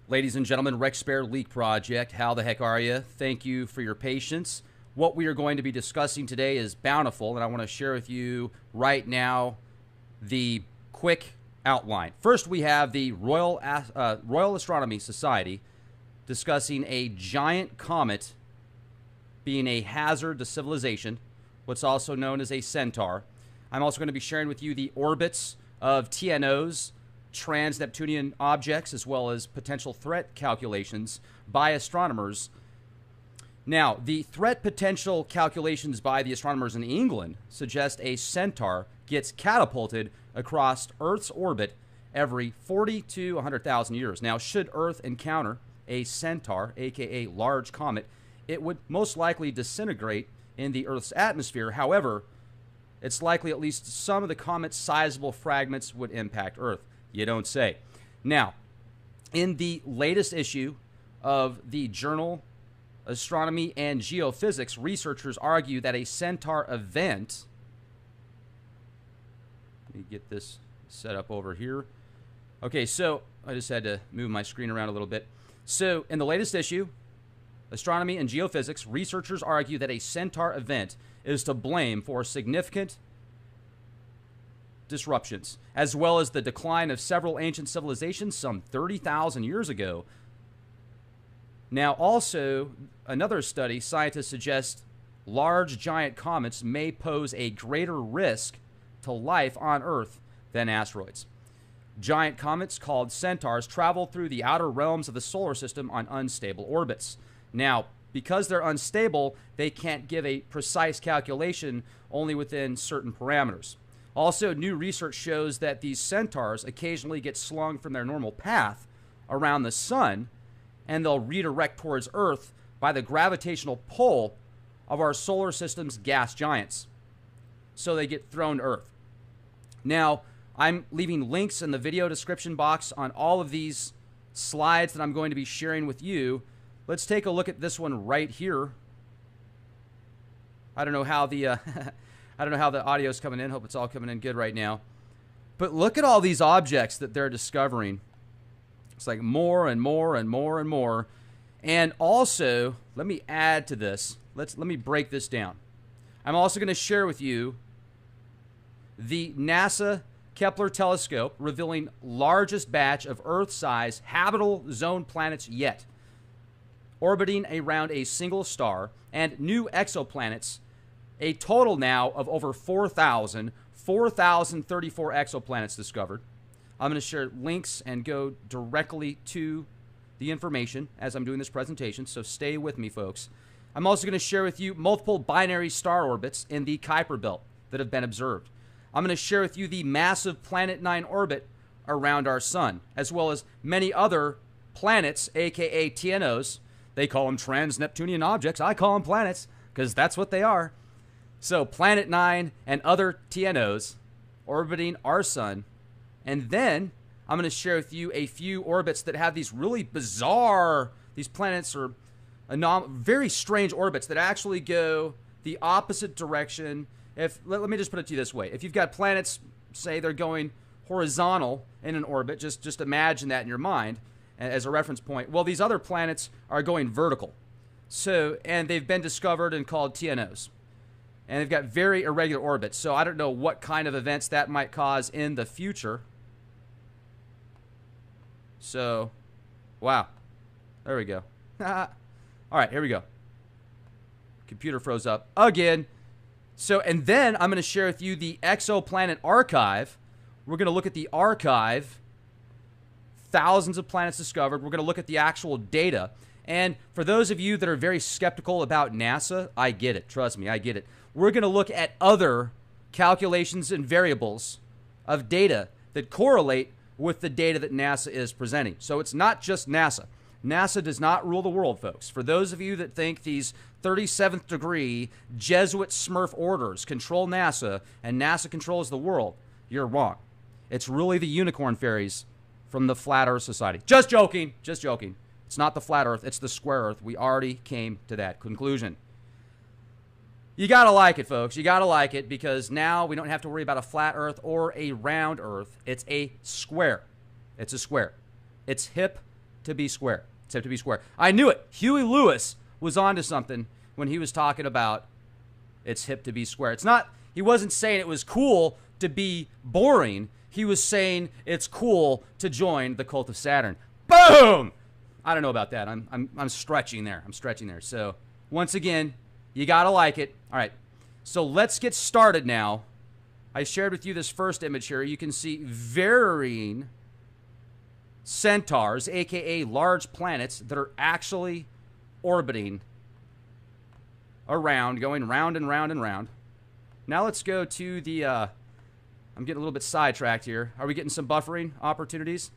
Ladies and gentlemen, Rex Spare Leak Project. How the heck are you? Thank you for your patience. What we are going to be discussing today is Bountiful, and I want to share with you right now the quick outline. First, we have the Royal Astronomy Society discussing a giant comet being a hazard to civilization, what's also known as a centaur. I'm also going to be sharing with you the orbits of TNOs, trans-Neptunian objects, as well as potential threat calculations by astronomers. Now, the threat potential calculations by the astronomers in England suggest a centaur gets catapulted across Earth's orbit every 40 to 100,000 years. Now, should Earth encounter a centaur, aka large comet, it would most likely disintegrate in the Earth's atmosphere. However, it's likely at least some of the comet's sizable fragments would impact Earth. You don't say. Now, in the latest issue of the journal Astronomy and Geophysics, researchers argue that a centaur event, let me get this set up over here. Okay, so I just had to move my screen around a little bit. So in the latest issue, Astronomy and Geophysics, researchers argue that a centaur event is to blame for significant disruptions, as well as the decline of several ancient civilizations some 30,000 years ago. Now, also, another study, scientists suggest large giant comets may pose a greater risk to life on Earth than asteroids. Giant comets, called centaurs, travel through the outer realms of the solar system on unstable orbits. Now, because they're unstable, they can't give a precise calculation, only within certain parameters. Also, new research shows that these centaurs occasionally get slung from their normal path around the sun, and they'll redirect towards Earth by the gravitational pull of our solar system's gas giants. So they get thrown to Earth. Now, I'm leaving links in the video description box on all of these slides that I'm going to be sharing with you. Let's take a look at this one right here. I don't know how the I don't know how the audio's coming in. Hope it's all coming in good right now. But look at all these objects that they're discovering. It's like more and more and more and more. And also, let me add to this. Let me break this down. I'm also going to share with you the NASA Kepler telescope revealing largest batch of Earth-sized habitable zone planets yet, orbiting around a single star, and new exoplanets, a total now of over 4,034 exoplanets discovered. I'm going to share links and go directly to the information as I'm doing this presentation, so stay with me, folks. I'm also going to share with you multiple binary star orbits in the Kuiper Belt that have been observed. I'm going to share with you the massive Planet 9 orbit around our sun, as well as many other planets, aka TNOs. They call them trans-Neptunian objects. I call them planets because that's what they are. So Planet 9 and other TNOs orbiting our sun. And then I'm going to share with you a few orbits that have these really bizarre, these planets are very strange orbits that actually go the opposite direction. Let me just put it to you this way. If you've got planets, say they're going horizontal in an orbit, just imagine that in your mind as a reference point. Well, these other planets are going vertical. So, and they've been discovered and called TNOs. And they've got very irregular orbits. So I don't know what kind of events that might cause in the future. So, wow. There we go. All right, here we go. Computer froze up again. So, and then I'm going to share with you the Exoplanet archive. We're going to look at the archive. Thousands of planets discovered. We're going to look at the actual data. And for those of you that are very skeptical about NASA, I get it. Trust me, I get it. We're going to look at other calculations and variables of data that correlate with the data that NASA is presenting. So it's not just NASA. NASA does not rule the world, folks. For those of you that think these 37th degree Jesuit Smurf orders control NASA and NASA controls the world, you're wrong. It's really the unicorn fairies from the Flat Earth Society. Just joking. Just joking. It's not the flat Earth. It's the square Earth. We already came to that conclusion. You got to like it, folks. You got to like it because now we don't have to worry about a flat Earth or a round Earth. It's a square. It's a square. It's hip to be square. It's hip to be square. I knew it. Huey Lewis was onto something when he was talking about it's hip to be square. It's not, he wasn't saying it was cool to be boring. He was saying it's cool to join the cult of Saturn. Boom! I don't know about that. I'm stretching there. I'm stretching there. So once again, you got to like it. All right. So let's get started now. I shared with you this first image here. You can see varying Centaurs, aka large planets, that are actually orbiting around, going round and round and round. Now let's go to the, I'm getting a little bit sidetracked here. Are we getting some buffering opportunities?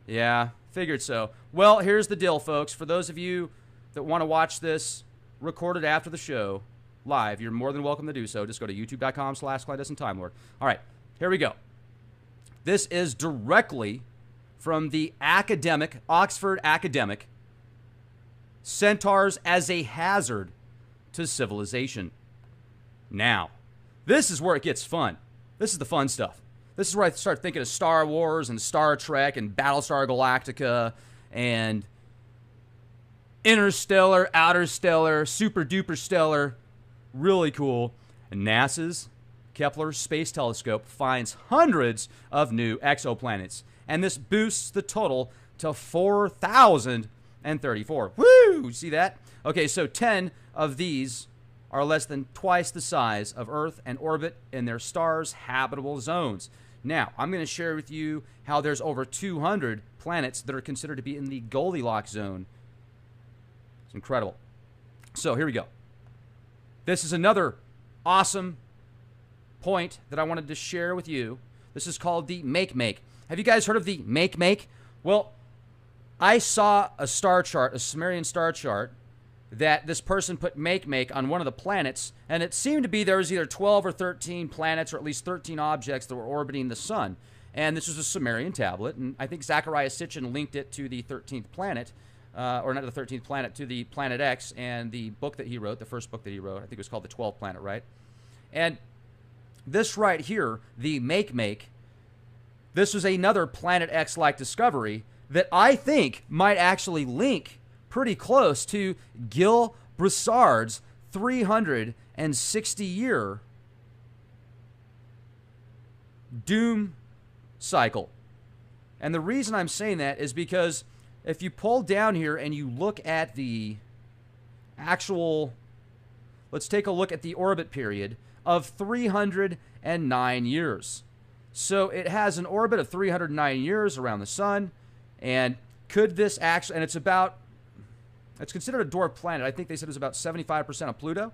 Yeah, figured so. Well, here's the deal, folks. For those of you that want to watch this recorded after the show, live, you're more than welcome to do so. Just go to youtube.com/clandestine Time Lord. All right, here we go. This is directly from the academic, Oxford academic, Centaurs as a Hazard to Civilization. Now, this is where it gets fun. This is the fun stuff. This is where I start thinking of Star Wars and Star Trek and Battlestar Galactica and Interstellar, Outer Stellar, Super Duper Stellar. Really cool. And NASA's Kepler Space Telescope finds hundreds of new exoplanets. And this boosts the total to 4,034. Woo! You see that? Okay, so 10 of these are less than twice the size of Earth and orbit in their stars' habitable zones. Now, I'm going to share with you how there's over 200 planets that are considered to be in the Goldilocks zone. It's incredible. So here we go. This is another awesome point that I wanted to share with you. This is called the Make-Make. Have you guys heard of the Make-Make? Well, I saw a star chart, a Sumerian star chart, that this person put Make-Make on one of the planets, and it seemed to be there was either 12 or 13 planets, or at least 13 objects that were orbiting the sun. And this was a Sumerian tablet, and I think Zechariah Sitchin linked it to the 13th planet, or not the 13th planet, to the Planet X, and the book that he wrote, the first book that he wrote, I think it was called The 12th Planet, right? And this right here, the Make-Make, this was another Planet X-like discovery that I think might actually link pretty close to Gil Broussard's 360-year doom cycle. And the reason I'm saying that is because if you pull down here and you look at the actual, let's take a look at the orbit period of 309 years. So it has an orbit of 309 years around the sun, and could this actually, and it's considered a dwarf planet. I think they said it was about 75% of Pluto.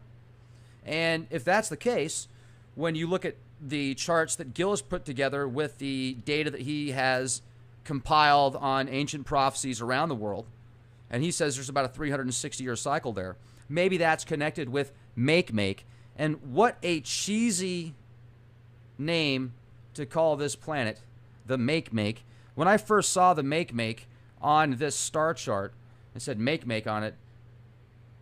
And if that's the case, when you look at the charts that Gil has put together with the data that he has compiled on ancient prophecies around the world, and he says there's about a 360-year cycle there, maybe that's connected with Make-Make. And what a cheesy name to call this planet, the Make-Make. When I first saw the Make-Make on this star chart, it said Make-Make on it,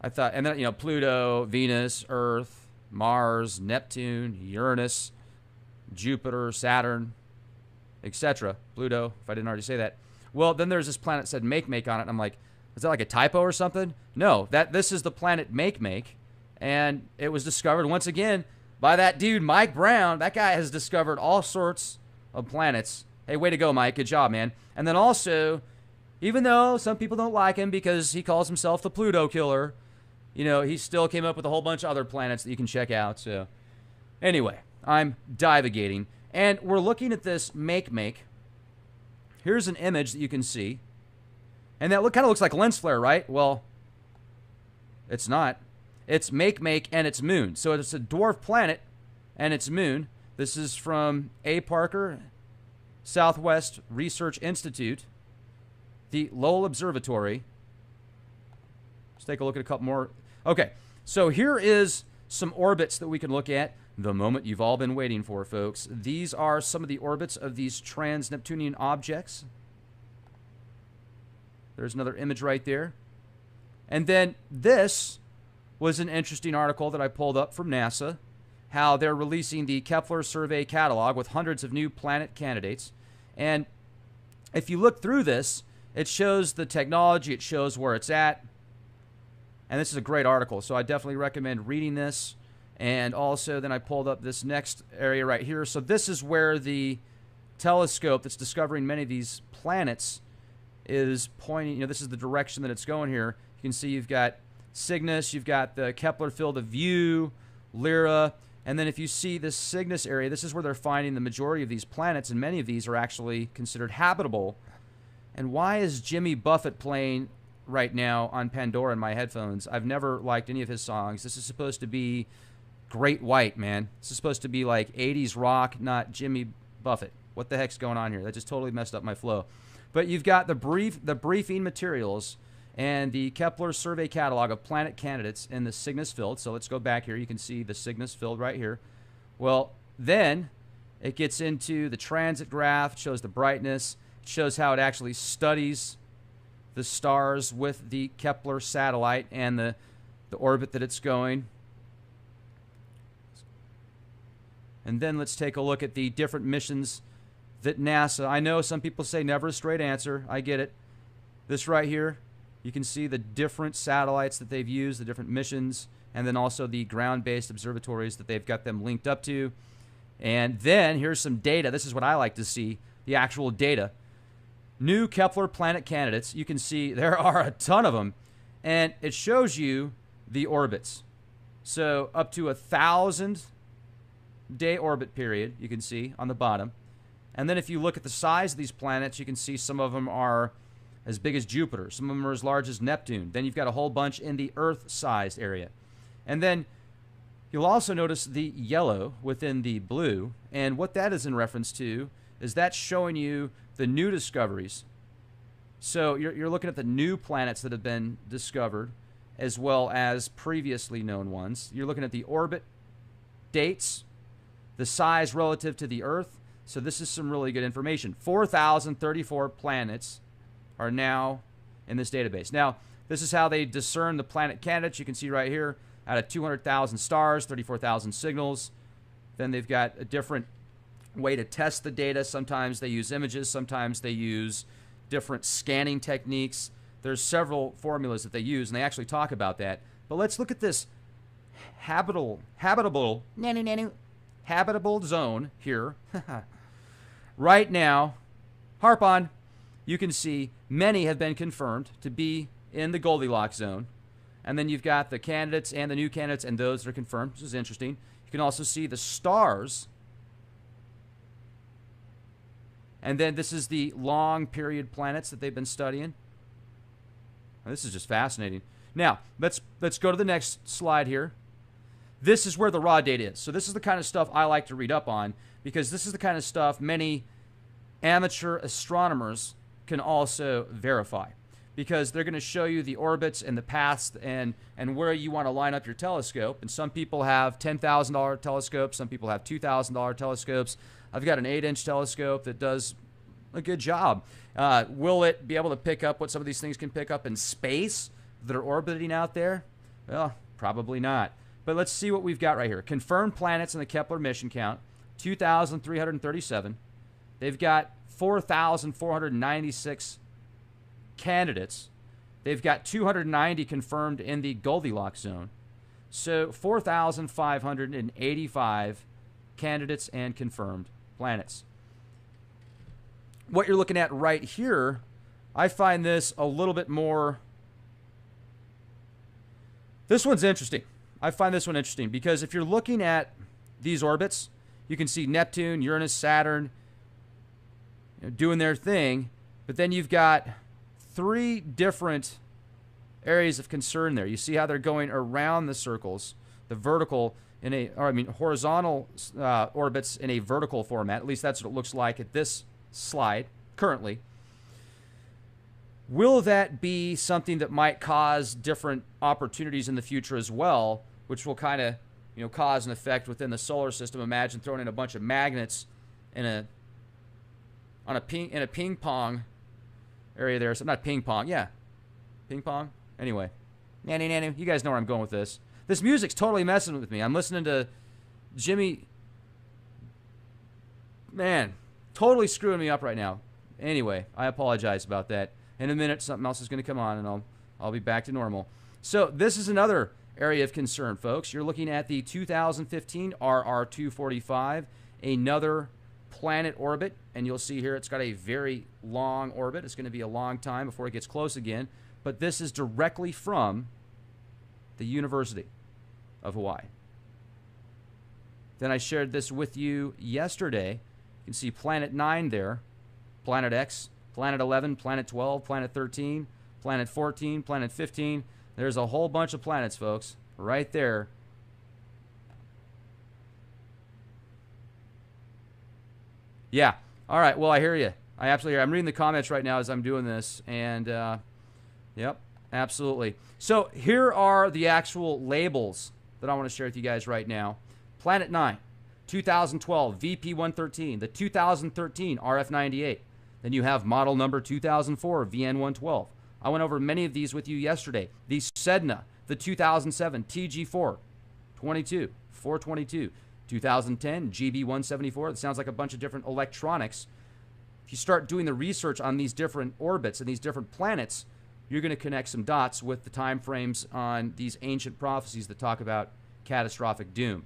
I thought, and then, you know, Pluto, Venus, Earth, Mars, Neptune, Uranus, Jupiter, Saturn, etc. Pluto, if I didn't already say that. Well, then there's this planet that said Make-Make on it, and I'm like, is that like a typo or something? No, this is the planet Make-Make, and it was discovered once again by that dude, Mike Brown. That guy has discovered all sorts of planets. Hey, way to go, Mike. Good job, man. And then also, even though some people don't like him because he calls himself the Pluto killer, you know, he still came up with a whole bunch of other planets that you can check out. So anyway, I'm divagating. And we're looking at this Make-Make. Here's an image that you can see. And that kind of looks like lens flare, right? Well, it's not. It's Make-Make and its moon. So it's a dwarf planet and its moon. This is from A. Parker, Southwest Research Institute, the Lowell Observatory. Let's take a look at a couple more. Okay, so here is some orbits that we can look at. The moment you've all been waiting for, folks. These are some of the orbits of these trans-Neptunian objects. There's another image right there. And then this was an interesting article that I pulled up from NASA, how they're releasing the Kepler survey catalog with hundreds of new planet candidates. And if you look through this, it shows the technology, it shows where it's at. And this is a great article, so I definitely recommend reading this. And also, then I pulled up this next area right here. So this is where the telescope that's discovering many of these planets is pointing. This is the direction that it's going here. You can see you've got Cygnus, you've got the Kepler field of view, Lyra, and then if you see this Cygnus area, this is where they're finding the majority of these planets, and many of these are actually considered habitable. And why is Jimmy Buffett playing right now on Pandora in my headphones? I've never liked any of his songs. This is supposed to be Great White, man. This is supposed to be like 80s rock, not Jimmy Buffett. What the heck's going on here? That just totally messed up my flow. But you've got the briefing materials and the Kepler survey catalog of planet candidates in the Cygnus field. So let's go back here. You can see the Cygnus field right here. Well, then it gets into the transit graph. It shows the brightness. It shows how it actually studies the stars with the Kepler satellite and the orbit that it's going. And then let's take a look at the different missions that NASA, I know some people say never a straight answer. I get it. This right here, you can see the different satellites that they've used, the different missions, and then also the ground-based observatories that they've got them linked up to. And then here's some data. This is what I like to see, the actual data. New Kepler planet candidates. You can see there are a ton of them. And it shows you the orbits. So up to 1,000-day orbit period, you can see on the bottom. And then if you look at the size of these planets, you can see some of them are as big as Jupiter. Some of them are as large as Neptune. Then you've got a whole bunch in the Earth-sized area. And then you'll also notice the yellow within the blue. And what that is in reference to is that's showing you the new discoveries. So you're looking at the new planets that have been discovered as well as previously known ones. You're looking at the orbit dates, the size relative to the Earth. So this is some really good information. 4,034 planets are now in this database. Now, this is how they discern the planet candidates. You can see right here, out of 200,000 stars, 34,000 signals. Then they've got a different way to test the data. Sometimes they use images. Sometimes they use different scanning techniques. There's several formulas that they use, and they actually talk about that. But let's look at this habitable zone here. Right now, harp on, you can see many have been confirmed to be in the Goldilocks zone. And then you've got the candidates and the new candidates and those that are confirmed, which is interesting. You can also see the stars. And then this is the long period planets that they've been studying. Now, this is just fascinating. Now, let's go to the next slide here. This is where the raw data is. So this is the kind of stuff I like to read up on because this is the kind of stuff many amateur astronomers can also verify because they're going to show you the orbits and the paths and where you want to line up your telescope. And some people have $10,000 telescopes. Some people have $2,000 telescopes. I've got an 8-inch telescope that does a good job. Will it be able to pick up what some of these things can pick up in space that are orbiting out there? Well, probably not. But let's see what we've got right here. Confirmed planets in the Kepler mission count, 2,337. They've got 4,496 candidates. They've got 290 confirmed in the Goldilocks zone. So 4,585 candidates and confirmed planets. What you're looking at right here, I find this a little bit more... This one's interesting. I find this one interesting because if you're looking at these orbits, you can see Neptune, Uranus, Saturn doing their thing, but then you've got 3 different areas of concern there. You see how they're going around the circles, the vertical horizontal orbits in a vertical format. At least that's what it looks like at this slide currently. Will that be something that might cause different opportunities in the future as well, which will kind of, cause an effect within the solar system? Imagine throwing in a bunch of magnets in a ping pong area there. So not ping pong, yeah, ping pong. Anyway, nanny, you guys know where I'm going with this. This music's totally messing with me. I'm listening to Jimmy. Man, totally screwing me up right now. Anyway, I apologize about that. In a minute, something else is going to come on, and I'll be back to normal. So this is another area of concern, folks. You're looking at the 2015 RR245, another planet orbit, and you'll see here it's got a very long orbit. It's going to be a long time before it gets close again, but this is directly from the University of Hawaii. Then I shared this with you yesterday. You can see Planet 9 there, Planet X, Planet 11, Planet 12, Planet 13, Planet 14, Planet 15. There's a whole bunch of planets, folks, right there. Yeah. All right. Well, I hear you. I absolutely hear you. I'm reading the comments right now as I'm doing this, and yep, absolutely. So here are the actual labels that I want to share with you guys right now. Planet 9, 2012 VP113, the 2013 RF98. Then you have model number 2004 VN112. I went over many of these with you yesterday. The Sedna, the 2007 TG4 422, 2010 GB174. It sounds like a bunch of different electronics. If you start doing the research on these different orbits and these different planets, you're going to connect some dots with the time frames on these ancient prophecies that talk about catastrophic doom.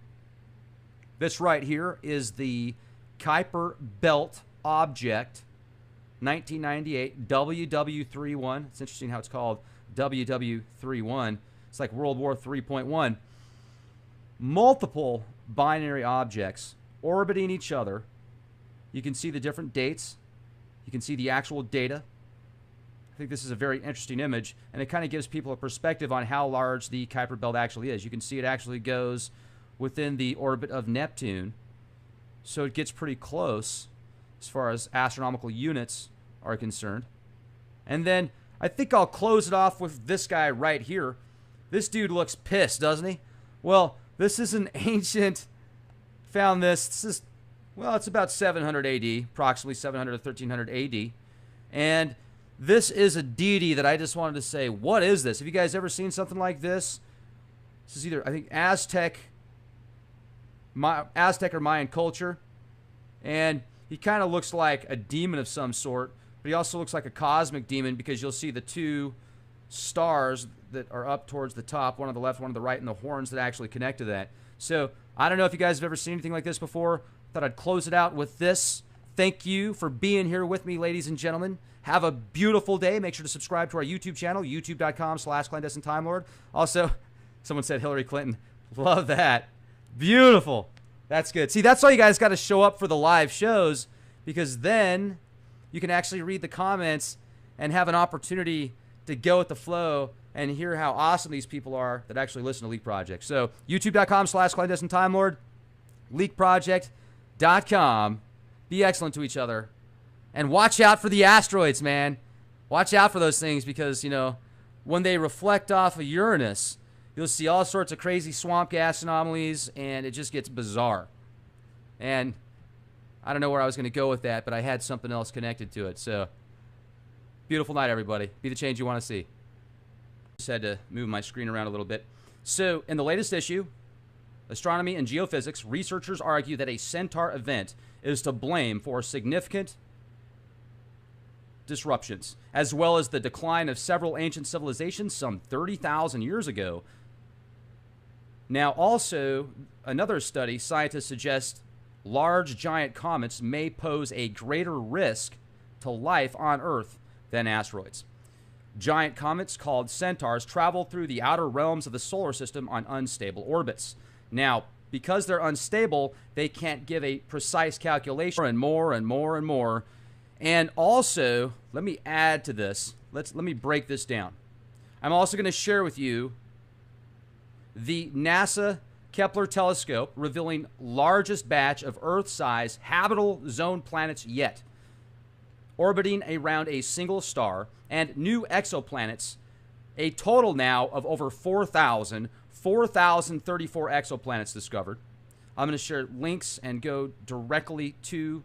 This right here is the Kuiper Belt object, 1998 WW31. It's interesting how it's called WW31. It's like World War 3.1. Multiple binary objects orbiting each other. You can see the different dates. You can see the actual data. I think this is a very interesting image, and it kind of gives people a perspective on how large the Kuiper Belt actually is. You can see it actually goes within the orbit of Neptune, so it gets pretty close as far as astronomical units are concerned. And then I think I'll close it off with this guy right here. This dude looks pissed, doesn't he? Well, this is an ancient, found this. This is, well, it's about 700 AD, approximately 700 to 1300 AD. And this is a deity that I just wanted to say, what is this? Have you guys ever seen something like this? This is either, I think, Aztec or Mayan culture. And he kind of looks like a demon of some sort, but he also looks like a cosmic demon, because you'll see the two stars that are up towards the top, one on the left, one on the right, and the horns that actually connect to that. So I don't know if you guys have ever seen anything like this before. Thought I'd close it out with this. Thank you for being here with me, ladies and gentlemen. Have a beautiful day. Make sure to subscribe to our YouTube channel, youtube.com/clandestine Time Lord. Also, someone said Hillary Clinton. Love that. Beautiful. That's good. See, that's why you guys got to show up for the live shows, because then you can actually read the comments and have an opportunity to go with the flow and hear how awesome these people are that actually listen to Leak Project. So, youtube.com/clandestine Time Lord, leakproject.com. Be excellent to each other. And watch out for the asteroids, man. Watch out for those things, because, you know, when they reflect off of Uranus, you'll see all sorts of crazy swamp gas anomalies, and it just gets bizarre. And I don't know where I was going to go with that, but I had something else connected to it. So, beautiful night, everybody. Be the change you want to see. Just had to move my screen around a little bit. So, in the latest issue, Astronomy and Geophysics, researchers argue that a Centaur event is to blame for significant disruptions, as well as the decline of several ancient civilizations some 30,000 years ago. Now, also, another study, scientists suggest large giant comets may pose a greater risk to life on Earth than asteroids. Giant comets, called Centaurs, travel through the outer realms of the solar system on unstable orbits. Now, because they're unstable, they can't give a precise calculation, and more and more and more. And also, let me add to this. Let me break this down. I'm also going to share with you the NASA Kepler telescope revealing largest batch of Earth-sized habitable zone planets yet, orbiting around a single star, and new exoplanets, a total now of over 4,034 exoplanets discovered. I'm going to share links and go directly to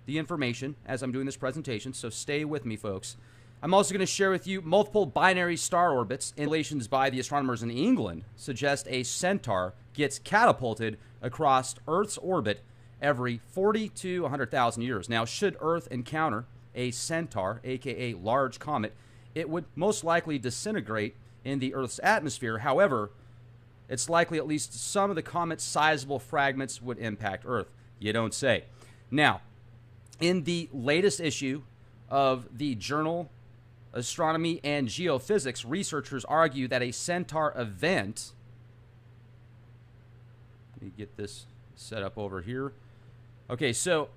the information as I'm doing this presentation, so stay with me, folks. I'm also going to share with you multiple binary star orbits. Installations by the astronomers in England suggest a Centaur gets catapulted across Earth's orbit every 40 to 100,000 years. Now, should Earth encounter a Centaur, aka large comet, it would most likely disintegrate in the Earth's atmosphere. However, it's likely at least some of the comet's sizable fragments would impact Earth. You don't say. Now, in the latest issue of the journal Astronomy and Geophysics, researchers argue that a Centaur event, let me get this set up over here. Okay, so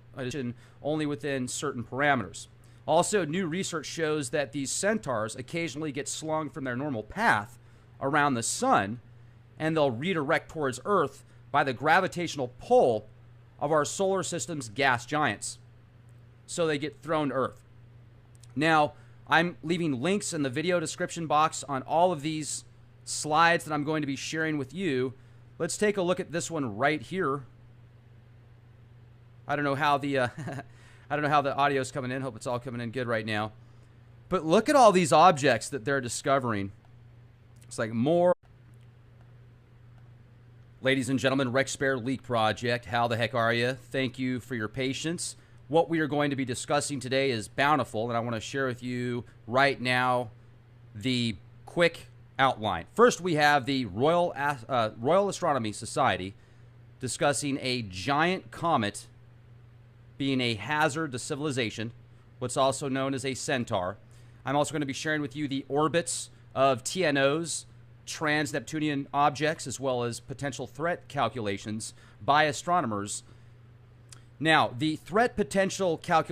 only within certain parameters. Also, new research shows that these Centaurs occasionally get slung from their normal path around the sun, and they'll redirect towards Earth by the gravitational pull of our solar system's gas giants. So they get thrown to Earth. Now, I'm leaving links in the video description box on all of these slides that I'm going to be sharing with you. Let's take a look at this one right here. I don't know how the I don't know how the audio's coming in. Hope it's all coming in good right now. But look at all these objects that they're discovering. It's like more. Ladies and gentlemen, Rex Spare Leak Project. How the heck are you? Thank you for your patience. What we are going to be discussing today is Bountiful, and I want to share with you right now the quick outline. First, we have the Royal Astronomy Society discussing a giant comet being a hazard to civilization, what's also known as a Centaur. I'm also going to be sharing with you the orbits of TNOs, trans-Neptunian objects, as well as potential threat calculations by astronomers. Now, the threat potential calculation